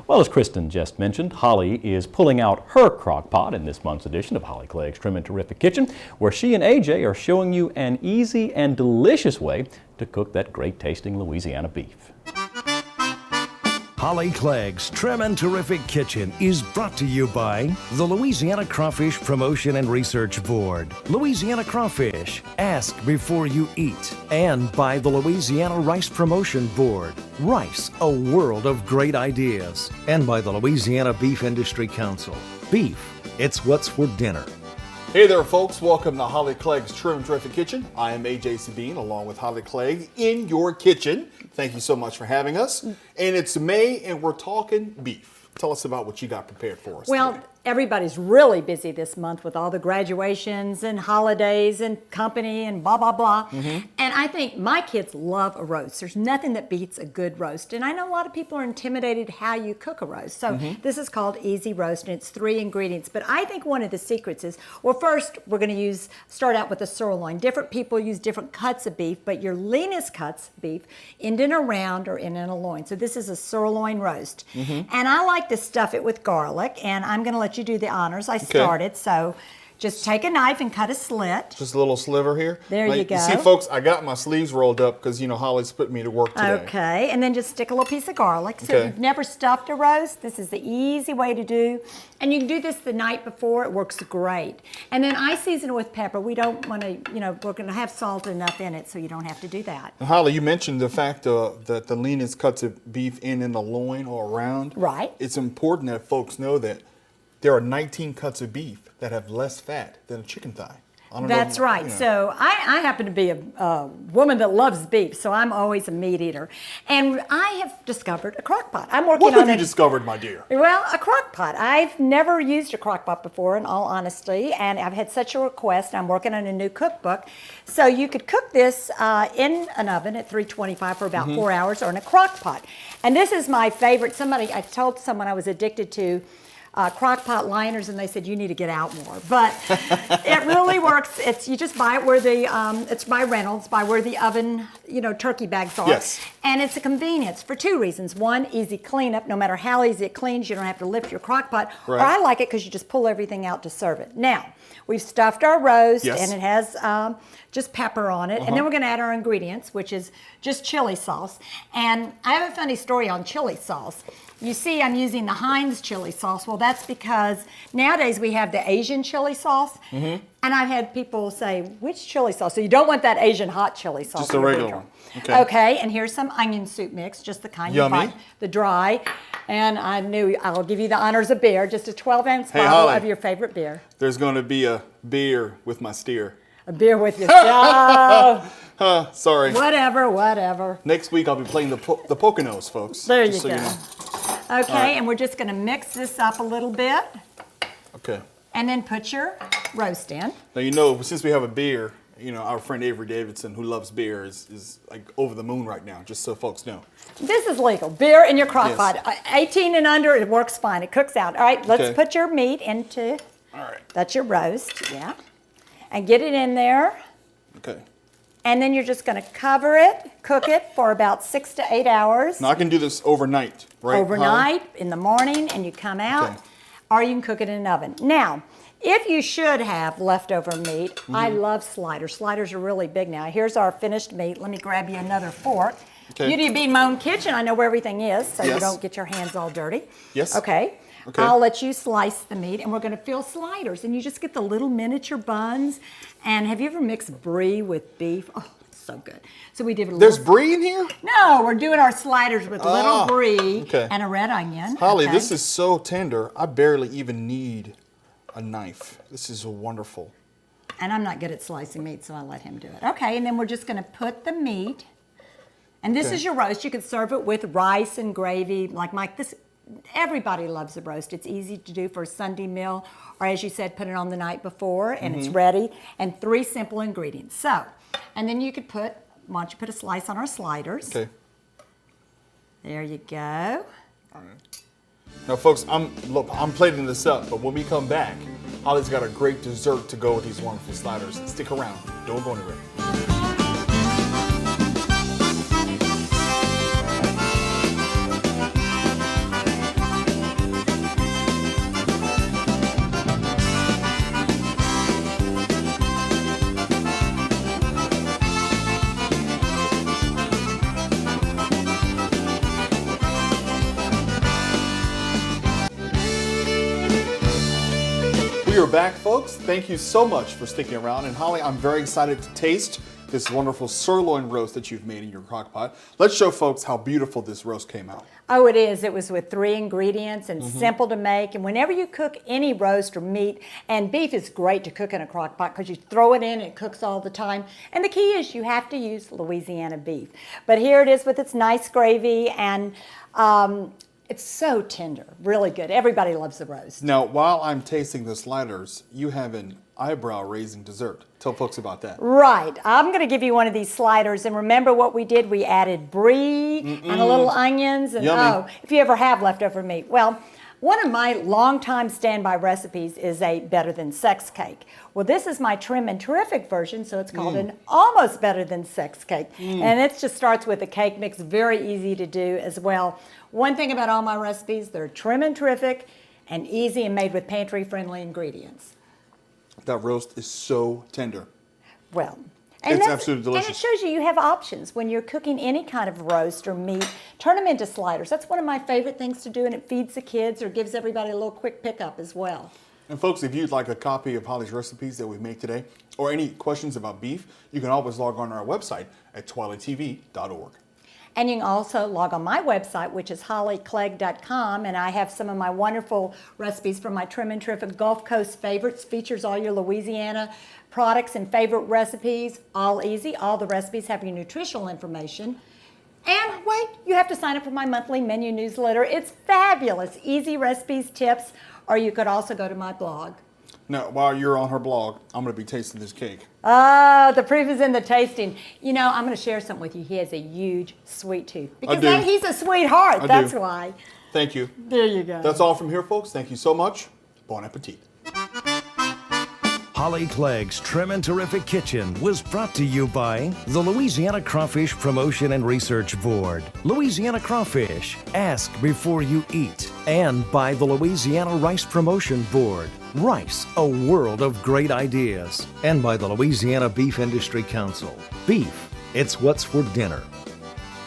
Well, as Kristen just mentioned, Holly is pulling out her crock pot in this month's edition of Holly Clegg's Trim and Terrific Kitchen, where she and AJ are showing you an easy and delicious way to cook that great tasting Louisiana beef. Holly Clegg's Trim and Terrific Kitchen is brought to you by the Louisiana Crawfish Promotion and Research Board, Louisiana Crawfish, ask before you eat, and by the Louisiana Rice Promotion Board, Rice, a world of great ideas, and by the Louisiana Beef Industry Council. Beef, it's what's for dinner. Hey there, folks. Welcome to Holly Clegg's Trim and Terrific Kitchen. I am AJ Sabine, along with Holly Clegg in your kitchen. Thank you so much for having us. And it's May, and we're talking beef. Tell us about what you got prepared for us today. Everybody's really busy this month with all the graduations and holidays and company and blah, blah, blah. And I think my kids love a roast. There's nothing that beats a good roast. And I know a lot of people are intimidated how you cook a roast. So this is called Easy Roast, and it's 3 ingredients. But I think one of the secrets is, well, first we're going to start out with the sirloin. Different people use different cuts of beef, but your leanest cuts beef end in a round or end in a loin. So this is a sirloin roast. And I like to stuff it with garlic, and I'm going to let you do the honors. I started, so just take a knife and cut a slit. Just a little sliver here. There you go. You see, folks, I got my sleeves rolled up because, you know, Holly's put me to work today. Okay, and then just stick a little piece of garlic. So if you've never stuffed a roast, this is the easy way to do. And you can do this the night before. It works great. And then I season it with pepper. We don't want to, you know, we're going to have salt enough in it so you don't have to do that. And Holly, you mentioned the fact that the leanest cuts of beef in the loin or around. Right. It's important that folks know that there are 19 cuts of beef that have less fat than a chicken thigh. That's right. You know. So I happen to be a woman that loves beef, so I'm always a meat eater. And I have discovered a crock pot. I'm working on What have you discovered, my dear? Well, a crock pot. I've never used a crock pot before, in all honesty, and I've had such a request. I'm working on a new cookbook. So you could cook this in an oven at 325 for about 4 hours, or in a crock pot. And this is my favorite. I told someone I was addicted to crock pot liners, and they said you need to get out more. But it really works. You just buy it where it's by Reynolds, by where the oven, you know, turkey bags are. Yes. And it's a convenience for 2 reasons. One, easy cleanup. No matter how easy it cleans, you don't have to lift your crock pot. Right. Or I like it because you just pull everything out to serve it. Now, we've stuffed our roast, and it has just pepper on it. And then we're going to add our ingredients, which is just chili sauce. And I have a funny story on chili sauce. You see, I'm using the Heinz chili sauce. Well, that's because nowadays we have the Asian chili sauce. And I've had people say, which chili sauce? So you don't want that Asian hot chili sauce. Just the regular one. Okay. Okay, and here's some onion soup mix, just the kind you buy, the dry. And I knew I'll give you the honors of beer, just a 12-ounce bottle of your favorite beer. There's going to be a beer with my steer. A beer with your steer. Sorry. Whatever. Next week I'll be playing the Poconos, folks. There you just go. So you know. Okay, right. and we're just going to mix this up a little bit. Okay. And then put your roast in. Now, you know, since we have a beer, you know, our friend Avery Davidson, who loves beer, is like over the moon right now, just so folks know. This is legal. Beer in your crock pot. 18 and under, it works fine. It cooks out. All right, let's put your meat into, that's your roast, and get it in there. Okay. And then you're just going to cover it, cook it for about 6 to 8 hours. Now, I can do this overnight, right? Overnight, in the morning, and you come out, or you can cook it in an oven. Now, if you should have leftover meat, I love sliders. Sliders are really big now. Here's our finished meat. Let me grab you another fork. Beauty of being my own kitchen, I know where everything is, so you don't get your hands all dirty. Yes. Okay. I'll let you slice the meat, and we're going to fill sliders. And you just get the little miniature buns. And have you ever mixed brie with beef? Oh, so good. So we did a little. There's brie in here? No, we're doing our sliders with little brie and a red onion. Holly, this is so tender, I barely even need a knife. This is wonderful. And I'm not good at slicing meat, so I let him do it. Okay, and then we're just going to put the meat. And this is your roast. You can serve it with rice and gravy, like Mike. Everybody loves a roast. It's easy to do for a Sunday meal, or as you said, put it on the night before, and it's ready. And 3 simple ingredients. So, and then you could why don't you put a slice on our sliders? Okay. There you go. All right. Now, folks, I'm plating this up, but when we come back, Holly's got a great dessert to go with these wonderful sliders. Stick around. Don't go anywhere. We are back, folks. Thank you so much for sticking around. And Holly, I'm very excited to taste this wonderful sirloin roast that you've made in your crock pot. Let's show folks how beautiful this roast came out. Oh, it is. It was with 3 ingredients and simple to make. And whenever you cook any roast or meat, and beef is great to cook in a crock pot because you throw it in and it cooks all the time. And the key is you have to use Louisiana beef. But here it is with its nice gravy, and it's so tender, really good. Everybody loves the roast. Now, while I'm tasting the sliders, you have an eyebrow-raising dessert. Tell folks about that. Right. I'm going to give you one of these sliders. And remember what we did? We added brie and a little onions. And Yummy. if you ever have leftover meat. Well, one of my longtime standby recipes is a better than sex cake. Well, this is my trim and terrific version, so it's called an almost better than sex cake. And it just starts with a cake mix, very easy to do as well. One thing about all my recipes, they're trim and terrific and easy and made with pantry-friendly ingredients. That roast is so tender. Well, It's absolutely delicious. And it shows you have options when you're cooking any kind of roast or meat. Turn them into sliders. That's one of my favorite things to do, and it feeds the kids or gives everybody a little quick pickup as well. And folks, if you'd like a copy of Holly's recipes that we make today, or any questions about beef, you can always log on to our website at twilighttv.org. And you can also log on my website, which is hollyclegg.com, and I have some of my wonderful recipes from my Trim and Terrific Gulf Coast favorites. Features all your Louisiana products and favorite recipes, all easy. All the recipes have your nutritional information. And wait, you have to sign up for my monthly menu newsletter. It's fabulous. Easy recipes, tips, or you could also go to my blog. Now, while you're on her blog, I'm going to be tasting this cake. Oh, the proof is in the tasting. You know, I'm going to share something with you. He has a huge sweet tooth. Because he's a sweetheart. That's why. Thank you. There you go. That's all from here, folks. Thank you so much. Bon appetit. Holly Clegg's Trim and Terrific Kitchen was brought to you by the Louisiana Crawfish Promotion and Research Board, Louisiana Crawfish, Ask Before You Eat, and by the Louisiana Rice Promotion Board, Rice, a world of great ideas, and by the Louisiana Beef Industry Council. Beef, it's what's for dinner.